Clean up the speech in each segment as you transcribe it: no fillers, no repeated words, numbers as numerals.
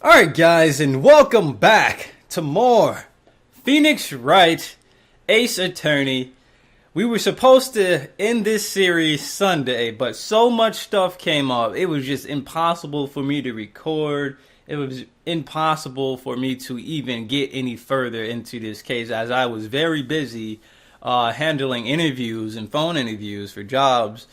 Alright guys, and welcome back to more Phoenix Wright, Ace Attorney. We were supposed to end this series Sunday, but so much stuff came up. It was just impossible for me to record. It was impossible for me to even get any further into this case, as I was very busy handling interviews and phone interviews for jobs.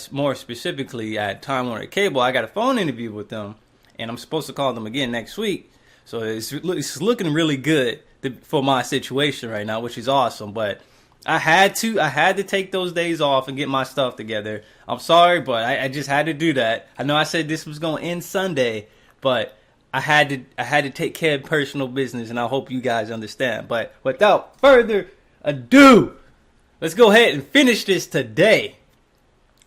More specifically at Time Warner Cable, I got a phone interview with them. And I'm supposed to call them again next week. So it's looking really good for my situation right now, which is awesome. But I had to take those days off and get my stuff together. I'm sorry, but I just had to do that. I know I said this was going to end Sunday, but I had to take care of personal business, and I hope you guys understand. But without further ado, let's go ahead and finish this today.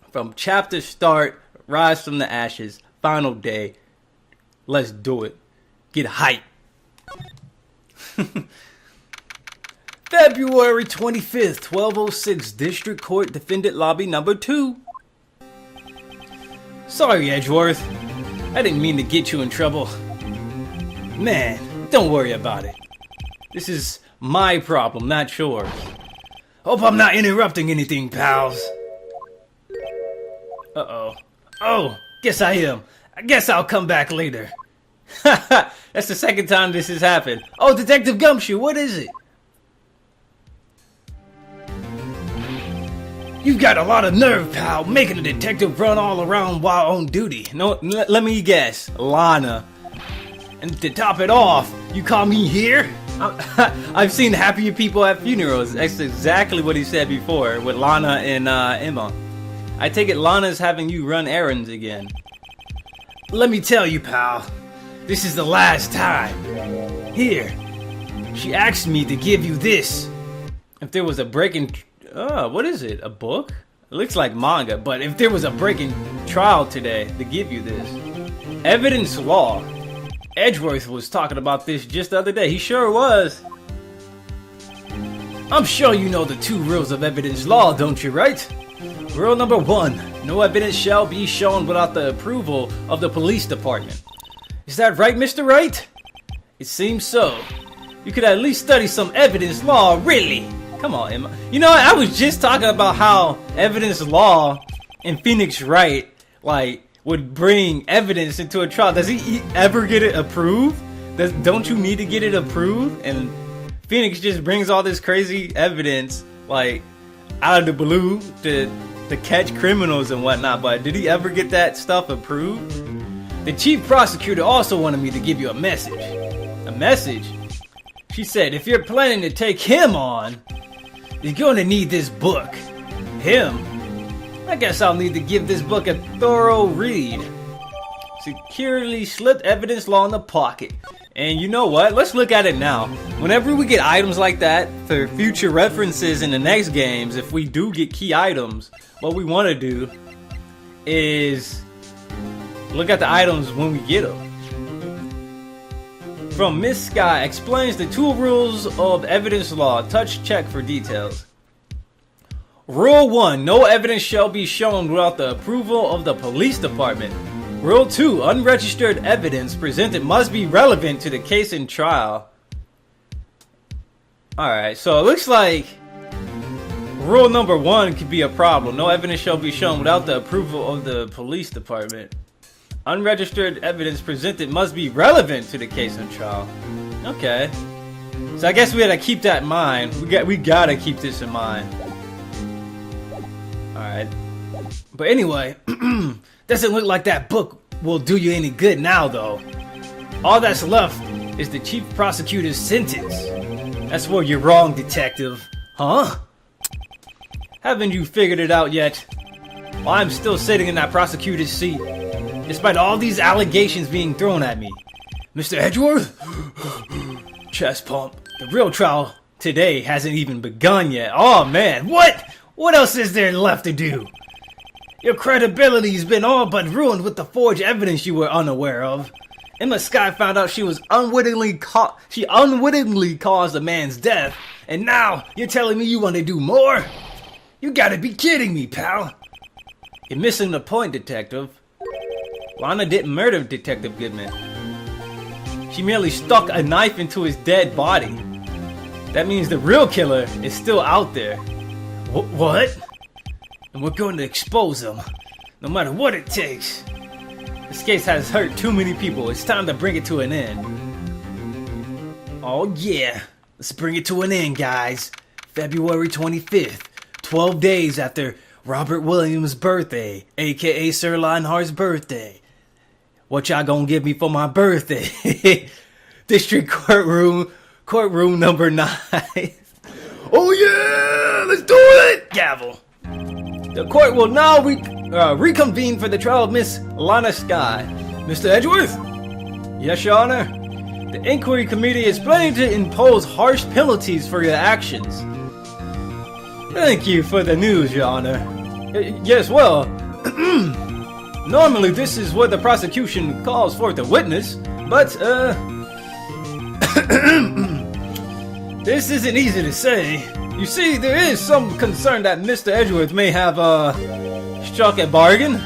From chapter start, Rise from the Ashes, final day. Let's do it. Get hype. February 25th, 12:06, District Court Defendant Lobby number 2. Sorry, Edgeworth. I didn't mean to get you in trouble. Man, don't worry about it. This is my problem, not yours. Hope I'm not interrupting anything, pals. Uh-oh. Oh, guess I am. I guess I'll come back later. That's the second time this has happened. Oh, Detective Gumshoe, what is it? You've got a lot of nerve, pal, making a detective run all around while on duty. No, let me guess, Lana. And to top it off, you call me here? I've seen happier people at funerals. That's exactly what he said before with Lana and Emma. I take it Lana's having you run errands again. Let me tell you, pal, this is the last time. Here, she asked me to give you this. If there was a breaking... what is it? A book? It looks like manga, but if there was a breaking trial today, to give you this. Evidence law. Edgeworth was talking about this just the other day. He sure was. I'm sure you know the 2 rules of evidence law, don't you, right? Rule number 1, no evidence shall be shown without the approval of the police department. Is that right, Mr. Wright? It seems so. You could at least study some evidence law, really. Come on, Emma. You know, I was just talking about how evidence law and Phoenix Wright, would bring evidence into a trial. Does he ever get it approved? Don't you need to get it approved? And Phoenix just brings all this crazy evidence, out of the blue to catch criminals and whatnot, but did he ever get that stuff approved? The chief prosecutor also wanted me to give you a message. A message? She said, if you're planning to take him on, you're going to need this book. Him? I guess I'll need to give this book a thorough read. Securely slipped evidence law in the pocket. And you know what? Let's look at it now. Whenever we get items like that for future references in the next games, if we do get key items, what we want to do is look at the items when we get them. From Miss Sky explains the 2 rules of evidence law. Touch check for details. Rule 1. No evidence shall be shown without the approval of the police department. Rule 2. Unregistered evidence presented must be relevant to the case in trial. Alright, so it looks like rule number 1 could be a problem. No evidence shall be shown without the approval of the police department. Unregistered evidence presented must be relevant to the case in trial. Okay. So I guess we gotta keep that in mind. We gotta keep this in mind. Alright. But anyway, doesn't look like that book will do you any good now, though. All that's left is the chief prosecutor's sentence. That's where you're wrong, detective. Huh? Haven't you figured it out yet? Well, I'm still sitting in that prosecutor's seat, despite all these allegations being thrown at me. Mr. Edgeworth? Chest pump. The real trial today hasn't even begun yet. Oh, man. What? What else is there left to do? Your credibility's been all but ruined with the forged evidence you were unaware of. Emma Sky found out she unwittingly caused a man's death, and now you're telling me you want to do more? You gotta be kidding me, pal. You're missing the point, detective. Lana didn't murder Detective Goodman. She merely stuck a knife into his dead body. That means the real killer is still out there. What? And we're going to expose him, no matter what it takes. This case has hurt too many people. It's time to bring it to an end. Oh yeah, let's bring it to an end, guys. February 25th, 12 days after Robert Williams' birthday, aka Sir-lionhart's birthday. What y'all gonna give me for my birthday? District courtroom number 9. Oh yeah, let's do it! Gavel. The court will now reconvene for the trial of Miss Lana Skye. Mr. Edgeworth? Yes, Your Honor. The inquiry committee is planning to impose harsh penalties for your actions. Thank you for the news, Your Honor. Yes, well, normally this is what the prosecution calls for the witness, but, this isn't easy to say. You see, there is some concern that Mr. Edgeworth may have, struck a bargain.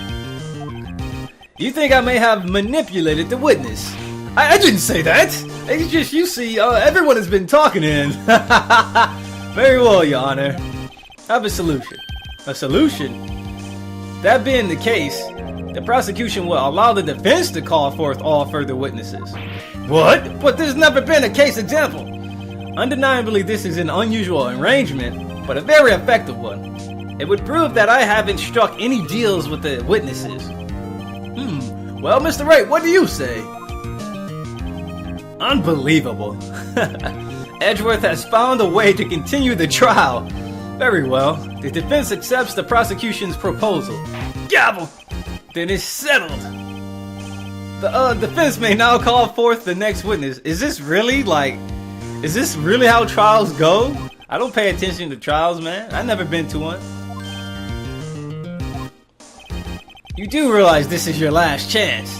You think I may have manipulated the witness? I didn't say that! It's just, you see, everyone has been talking in. Very well, Your Honor. I have a solution. A solution? That being the case, the prosecution will allow the defense to call forth all further witnesses. What? But there's never been a case example. Undeniably, this is an unusual arrangement, but a very effective one. It would prove that I haven't struck any deals with the witnesses. Well, Mr. Wright, what do you say? Unbelievable. Edgeworth has found a way to continue the trial. Very well. The defense accepts the prosecution's proposal. Gavel! Then it's settled. The defense may now call forth the next witness. Is this really how trials go? I don't pay attention to trials, man. I've never been to one. You do realize this is your last chance.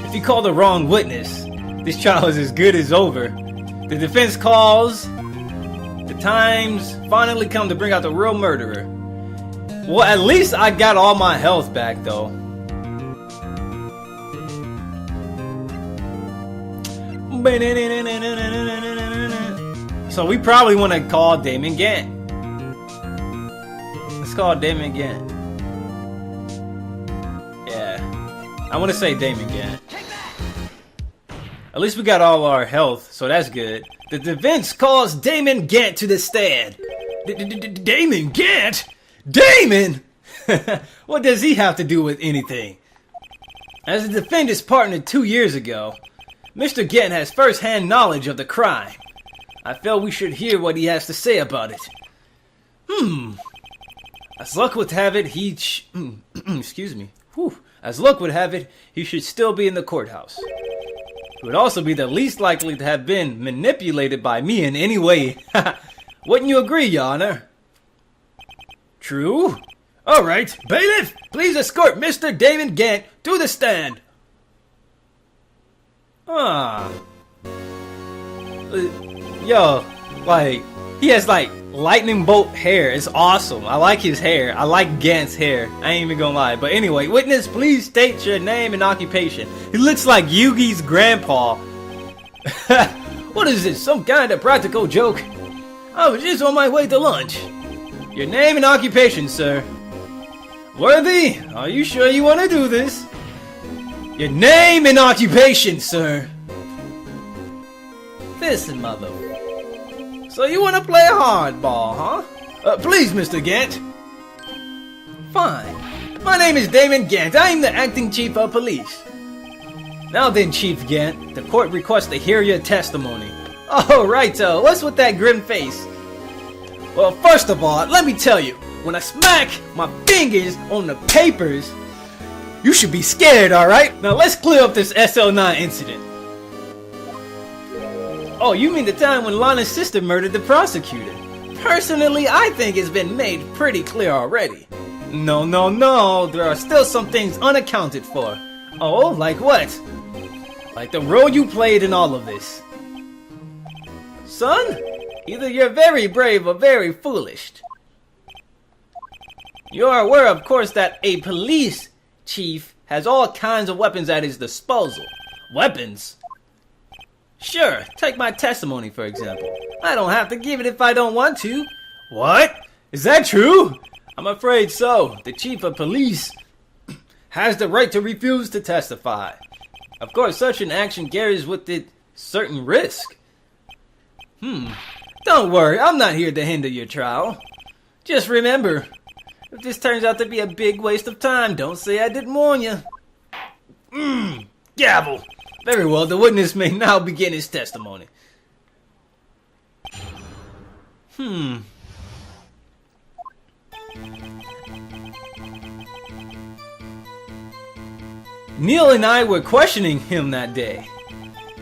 If you call the wrong witness, this trial is as good as over. The defense calls. The time's finally come to bring out the real murderer. Well, at least I got all my health back, though. So we probably want to call Damon Gant. Let's call Damon Gant. Yeah. I want to say Damon Gant. At least we got all our health, so that's good. The defense calls Damon Gant to the stand. Damon Gant? Damon? What does he have to do with anything? As the defendant's partner 2 years ago, Mr. Gant has first-hand knowledge of the crime. I felt we should hear what he has to say about it. As luck would have it, excuse me. As luck would have it, he should still be in the courthouse. He would also be the least likely to have been manipulated by me in any way. Wouldn't you agree, Your Honor? True. All right, bailiff, please escort Mr. Damon Gant to the stand. Yo, he has lightning bolt hair. It's awesome. I like his hair. I like Gant's hair. I ain't even gonna lie. But anyway, witness, please state your name and occupation. He looks like Yugi's grandpa. What is this? Some kind of practical joke? I was just on my way to lunch. Your name and occupation, sir. Worthy, are you sure you want to do this? Your name and occupation, sir. Listen, mother. So you want to play hardball, huh? Please, Mr. Gant. Fine. My name is Damon Gant. I am the acting chief of police. Now then, Chief Gant, the court requests to hear your testimony. Oh, righto. What's with that grim face? Well, first of all, let me tell you, when I smack my fingers on the papers, you should be scared, alright? Now let's clear up this SL9 incident. Oh, you mean the time when Lana's sister murdered the prosecutor? Personally, I think it's been made pretty clear already. No, there are still some things unaccounted for. Oh, like what? Like the role you played in all of this. Son, either you're very brave or very foolish. You are aware, of course, that a police chief has all kinds of weapons at his disposal. Weapons? Sure, take my testimony for example. I don't have to give it if I don't want to. What? Is that true? I'm afraid so. The chief of police has the right to refuse to testify. Of course, such an action carries with it certain risk. Don't worry, I'm not here to hinder your trial. Just remember, if this turns out to be a big waste of time, don't say I didn't warn you. Gavel. Very well, the witness may now begin his testimony. Neil and I were questioning him that day.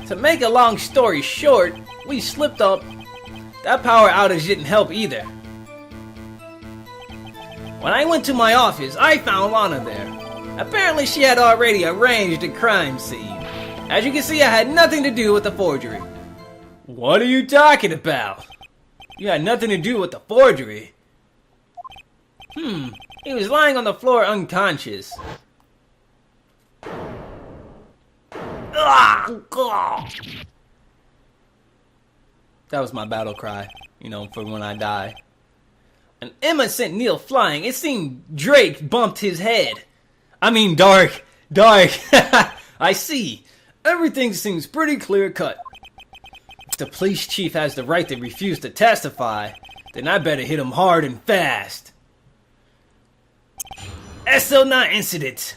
To make a long story short, we slipped up. That power outage didn't help either. When I went to my office, I found Lana there. Apparently she had already arranged a crime scene. As you can see, I had nothing to do with the forgery. What are you talking about? You had nothing to do with the forgery. He was lying on the floor unconscious. That was my battle cry, for when I die. And Emma sent Neil flying. It seemed Drake bumped his head. Dark. I see. Everything seems pretty clear-cut. If the police chief has the right to refuse to testify, then I better hit him hard and fast. SL9 incident.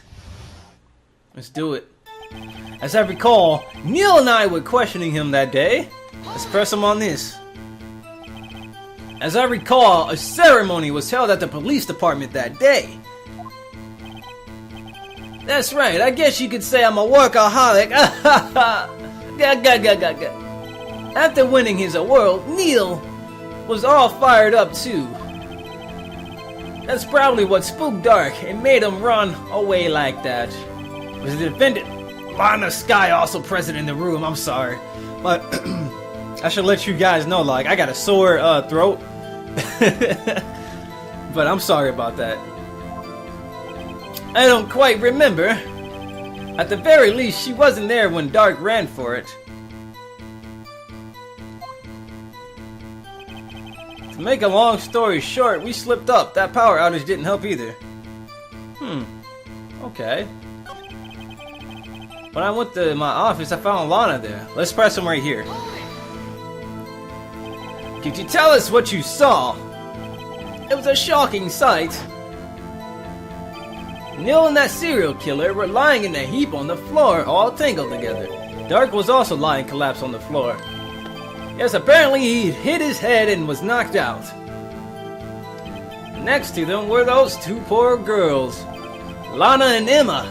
Let's do it. As I recall, Neil and I were questioning him that day. Let's press him on this. As I recall, a ceremony was held at the police department that day. That's right, I guess you could say I'm a workaholic. After winning his award, Neil was all fired up too. That's probably what spooked Dark and made him run away like that. Was the defendant Lana Sky also present in the room? I'm sorry, but I should let you guys know, I got a sore throat. But I'm sorry about that. I don't quite remember. At the very least, she wasn't there when Dark ran for it. To make a long story short, we slipped up. That power outage didn't help either. Okay. When I went to my office, I found Lana there. Let's press him right here. Could you tell us what you saw? It was a shocking sight. Neil and that serial killer were lying in a heap on the floor, all tangled together. Dark was also lying collapsed on the floor. Yes, apparently he hit his head and was knocked out. Next to them were those two poor girls, Lana and Emma.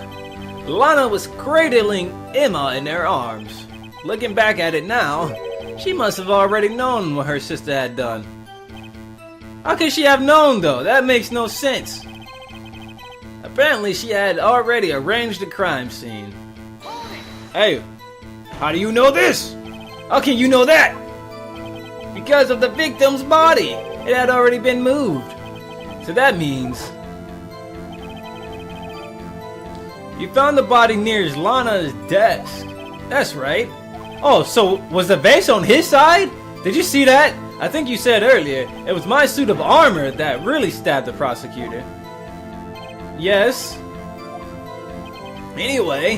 Lana was cradling Emma in her arms. Looking back at it now, she must have already known what her sister had done. How could she have known though? That makes no sense. Apparently she had already arranged the crime scene. Hey, how do you know this? How can you know that? Because of the victim's body. It had already been moved. So that means you found the body near Lana's desk. That's right. Oh, so was the vase on his side? Did you see that? I think you said earlier it was my suit of armor that really stabbed the prosecutor. Yes. Anyway,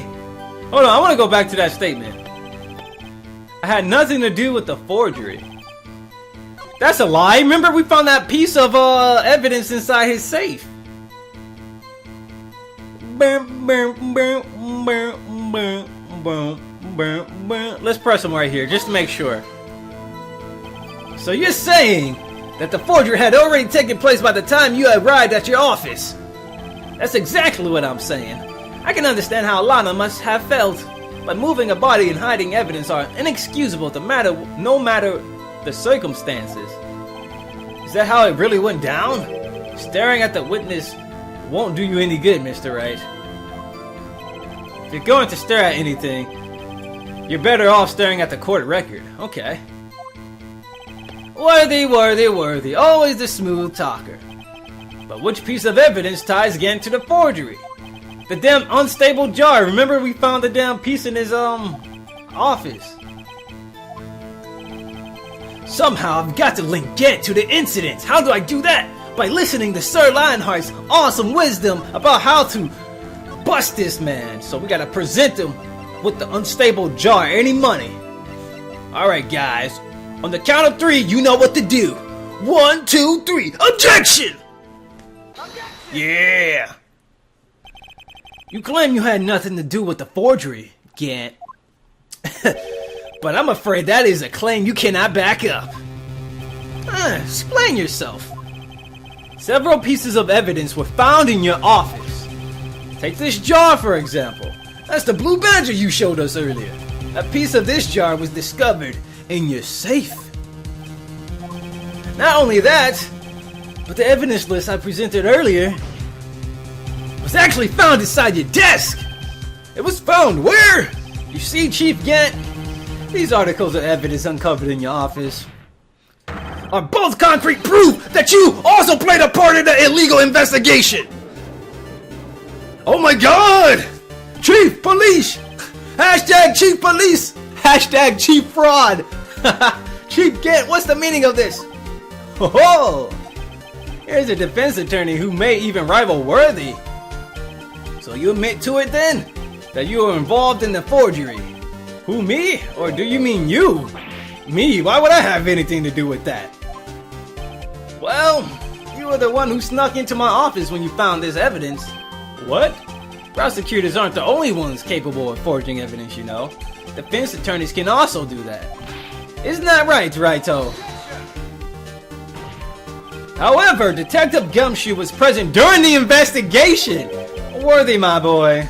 hold on, I want to go back to that statement. I had nothing to do with the forgery. That's a lie. Remember, we found that piece of evidence inside his safe. Let's press him right here, just to make sure. So you're saying that the forgery had already taken place by the time you arrived at your office? That's exactly what I'm saying. I can understand how Lana must have felt, but moving a body and hiding evidence are inexcusable no matter the circumstances. Is that how it really went down? Staring at the witness won't do you any good, Mr. Wright. If you're going to stare at anything, you're better off staring at the court record. Okay. Worthy, always the smooth talker. But which piece of evidence ties again to the forgery? The damn unstable jar. Remember we found the damn piece in his office. Somehow I've got to link Gant to the incident. How do I do that? By listening to Sir-lionhart's awesome wisdom about how to bust this man. So we gotta present him with the unstable jar. Any money? Alright guys, on the count of 3, you know what to do. 1, 2, 3, objection! Yeah! You claim you had nothing to do with the forgery, Gant. But I'm afraid that is a claim you cannot back up. Explain yourself. Several pieces of evidence were found in your office. Take this jar for example. That's the blue badger you showed us earlier. A piece of this jar was discovered in your safe. Not only that, but the evidence list I presented earlier was actually found inside your desk. It was found where? You see, Chief Gant, these articles of evidence uncovered in your office are both concrete proof that you also played a part in the illegal investigation. Oh my God! Chief Police! Hashtag Chief Police! Hashtag Chief Fraud! Chief Gant, what's the meaning of this? Oh, here's a defense attorney who may even rival Worthy. So you admit to it then? That you were involved in the forgery? Who, me? Or do you mean you? Me? Why would I have anything to do with that? Well, you were the one who snuck into my office when you found this evidence. What? Prosecutors aren't the only ones capable of forging evidence, you know. Defense attorneys can also do that. Isn't that right, Raito? However, Detective Gumshoe was present during the investigation. Worthy, my boy.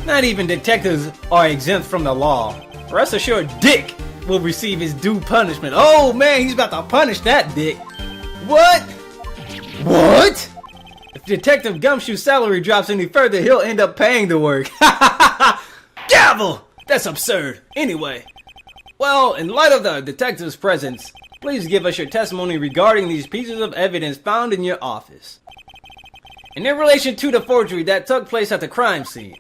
Not even detectives are exempt from the law. Rest assured, Dick will receive his due punishment. Oh man, he's about to punish that Dick. What? What? If Detective Gumshoe's salary drops any further, he'll end up paying the work. Gavel! That's absurd. Anyway, well, in light of the detective's presence, please give us your testimony regarding these pieces of evidence found in your office. And in relation to the forgery that took place at the crime scene.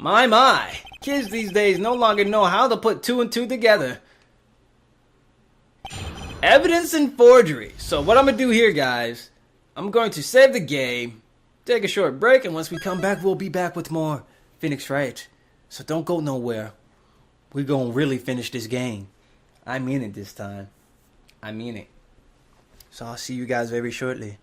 My, kids these days no longer know how to put 2 and 2 together. Evidence and forgery. So what I'm going to do here, guys, I'm going to save the game, take a short break, and once we come back, we'll be back with more Phoenix Wright. So don't go nowhere. We're going to really finish this game. I mean it this time. I mean it. So I'll see you guys very shortly.